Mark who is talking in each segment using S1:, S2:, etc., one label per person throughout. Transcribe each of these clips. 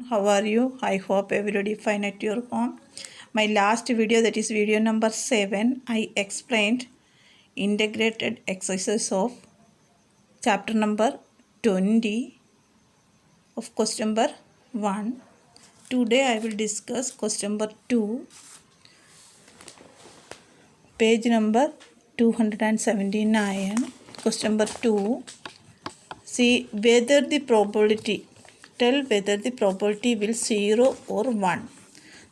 S1: How are you? I hope everybody fine at your home. My last video, that is video number 7, I explained integrated exercises of chapter number 20 of question number 1. Today I will discuss question number 2, page number 279. Question number 2. See whether the probability, tell whether the probability will 0 or 1.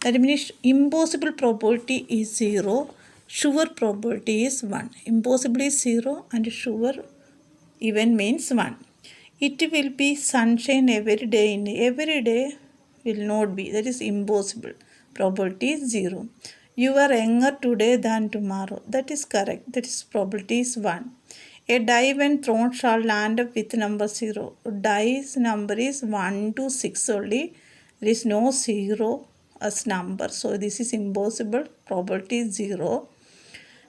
S1: That means impossible probability is 0, sure probability is 1. Impossible is 0 and sure even means 1. It will be sunshine every day. In every day will not be. That is impossible. Probability is 0. You are younger today than tomorrow. That is correct. That is probability is 1. A die when thrown shall land up with number 0. Die's number is 1 to 6 only. There is no 0 as number. So this is impossible. Probability is 0.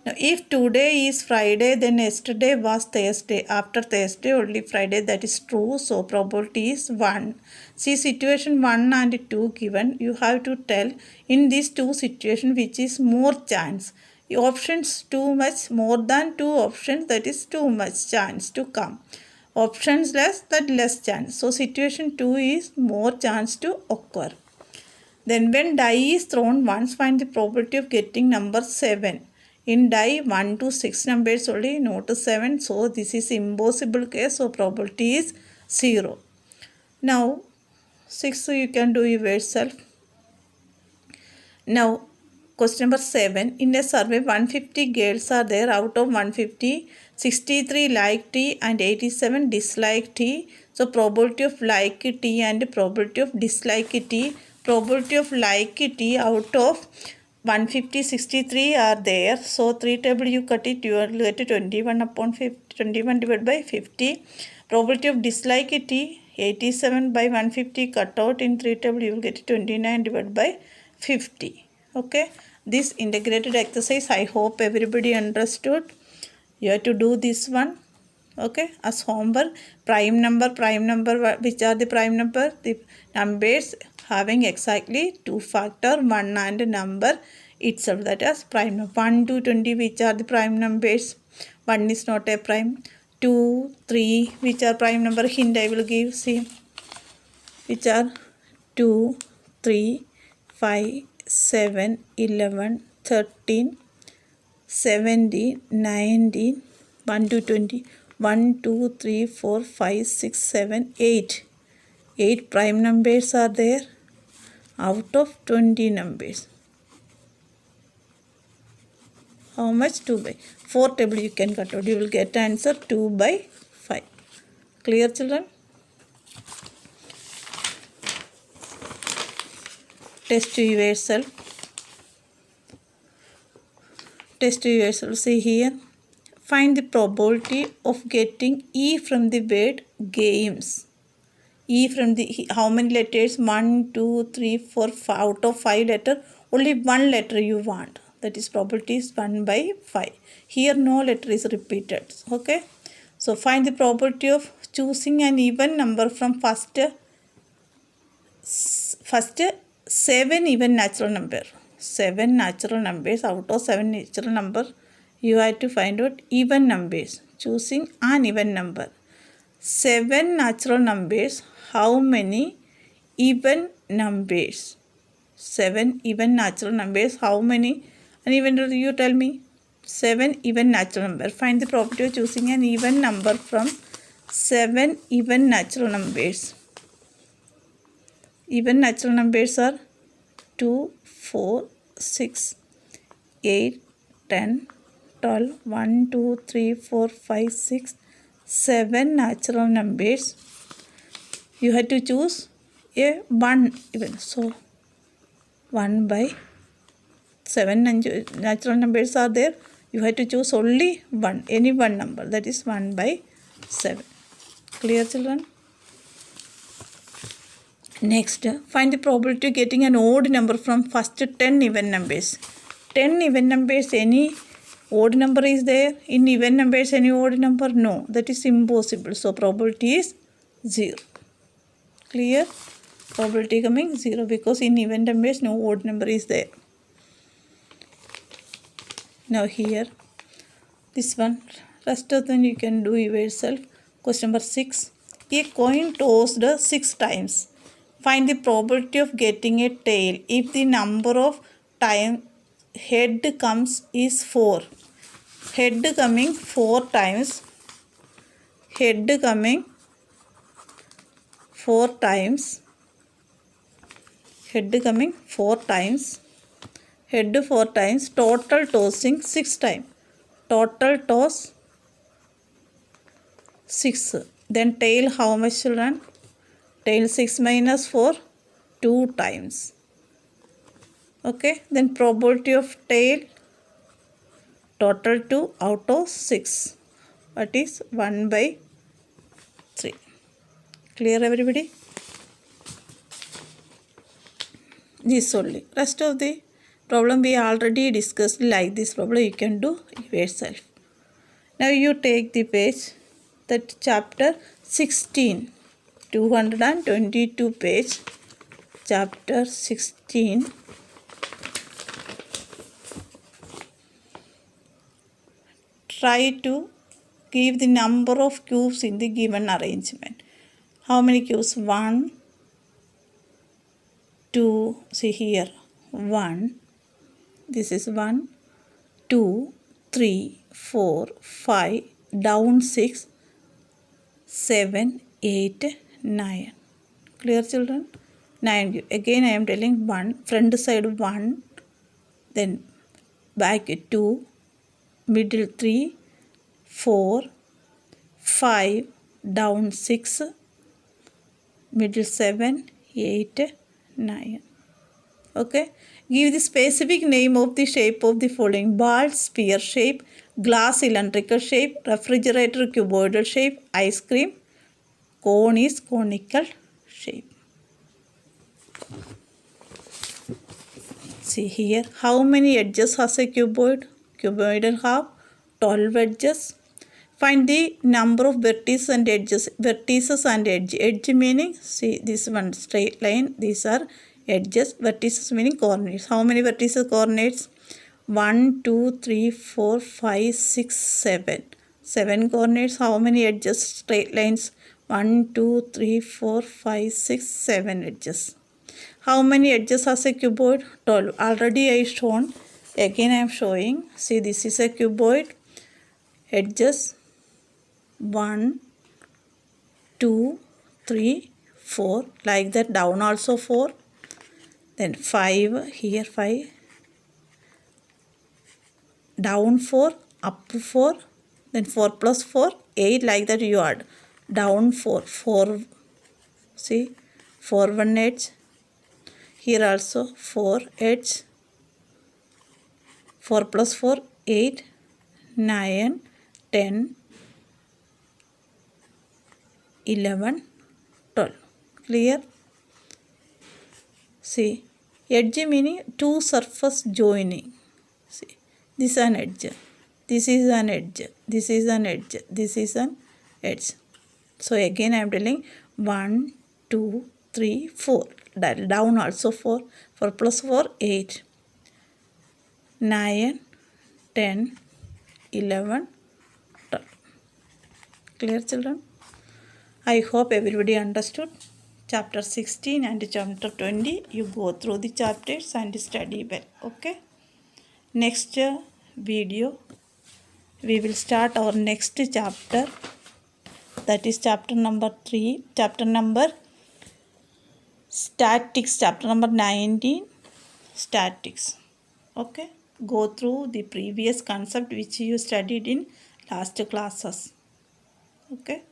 S1: Now if today is Friday, then yesterday was Thursday. After Thursday only Friday, that is true. So probability is 1. See situation 1 and 2 given. You have to tell in these two situations which is more chance. Options too much, more than 2 options, that is too much chance to come. Options less, that less chance. So situation 2 is more chance to occur. Then when die is thrown once, find the probability of getting number 7. In die 1 to 6 numbers only, not 7. So this is impossible case. So probability is 0. Now 6 you can do yourself. Now question number 7. In a survey, 150 girls are there. Out of 150, 63 like tea and 87 dislike tea. So probability of like tea and probability of dislike tea. Probability of like tea out of 150, 63 are there. So 3 table you cut it, you will get 21 upon 50, 21 divided by 50. Probability of dislike tea, 87 by 150 cut out in 3 table, you will get 29 divided by 50. Okay, this integrated exercise I hope everybody understood. You have to do this one. Okay, as homework. Prime number, which are the prime number? The numbers having exactly 2 factor 1 and number itself, that is prime number. 1 to 20, which are the prime numbers? 1 is not a prime. 2, 3, which are prime number? Hint I will give. See, which are 2, 3, 5, 7, 11, 13, 17, 19, 1 to 20. 1, 2, 3, 4, 5, 6, 7, 8. 8 prime numbers are there out of 20 numbers. How much? 2 by 4 table you can cut out. You will get answer 2 by 5. Clear, children? Test yourself. Test yourself. See here. Find the probability of getting E from the word games. E from the, how many letters? 1, 2, 3, 4, 5. Out of 5 letters, only 1 letter you want. That is probability is 1 by 5. Here no letter is repeated. Okay. So find the probability of choosing an even number from first 7 even natural number. 7 natural numbers. Out of 7 natural number, you have to find out even numbers. Choosing an even number. 7 natural numbers. How many even numbers? 7 even natural numbers. How many? And even you tell me. 7 even natural number. Find the probability of choosing an even number from 7 even natural numbers. Even natural numbers are 2, 4, 6, 8, 10, 12, 1, 2, 3, 4, 5, 6, 7 natural numbers. You have to choose a 1 even. So 1 by 7 natural numbers are there. You have to choose only 1, any one number, that is 1 by 7. Clear, children? Next, find the probability of getting an odd number from first 10 even numbers. 10 even numbers, any odd number is there? In even numbers, any odd number? No, that is impossible. So probability is 0. Clear? Probability coming 0 because in even numbers no odd number is there. Now here, this one, rest of them you can do yourself. Question number 6. A coin tossed 6 times. Find the probability of getting a tail if the number of time head comes is 4. Head coming 4 times. Head coming 4 times. Head coming 4 times. Head 4 times. Total tossing 6 times. Total toss 6. Then tail how much children? Tail 6 minus 4, 2 times. Okay. Then probability of tail, total 2 out of 6. That is 1 by 3. Clear everybody? This only. Rest of the problem we already discussed. Like this problem you can do yourself. Now you take the page, that chapter 16, 222 page, chapter 16. Try to give the number of cubes in the given arrangement. How many cubes? 1, 2, see here, 1, this is 1, 2, 3, 4, 5, down 6, 7, 8, 9. Clear children? 9 cube. Again I am telling 1, front side 1, then back 2, middle 3, 4, 5, down 6, middle 7, 8, 9. Okay. Give the specific name of the shape of the following: ball, sphere shape, glass cylindrical shape, refrigerator cuboidal shape, ice cream cone is conical shape. See here, how many edges has a cuboid? Cuboidal have 12 edges. Find the number of vertices and edges. Vertices and edge. Edge meaning, see this one straight line. These are edges. Vertices meaning coordinates. How many vertices, coordinates? 1, 2, 3, 4, 5, 6, 7. 7 coordinates. How many edges? Straight lines. 1, 2, 3, 4, 5, 6, 7 edges. How many edges has a cuboid? 12. Already I shown. Again I am showing. See, this is a cuboid. Edges 1, 2, 3, 4. Like that, down also 4. Then 5, here 5. Down 4, up 4. Then 4 plus 4, 8. Like that you add. Down 4, 4. See, 4 one edge. Here also 4 edge. 4 plus 4, 8, 9, 10, 11, 12. Clear? See, edge meaning two surface joining. See, this is an edge. This is an edge. This is an edge. This is an edge. So again I am telling 1, 2, 3, 4. Down also 4. 4 plus 4, 8. 9, 10, 11, 12. Clear children? I hope everybody understood. Chapter 16 and chapter 20. You go through the chapters and study well. Okay. Next video we will start our next chapter. That is chapter number 3. Chapter number statics. Chapter number 19. Statics. Okay. Go through the previous concept which you studied in last classes. Okay.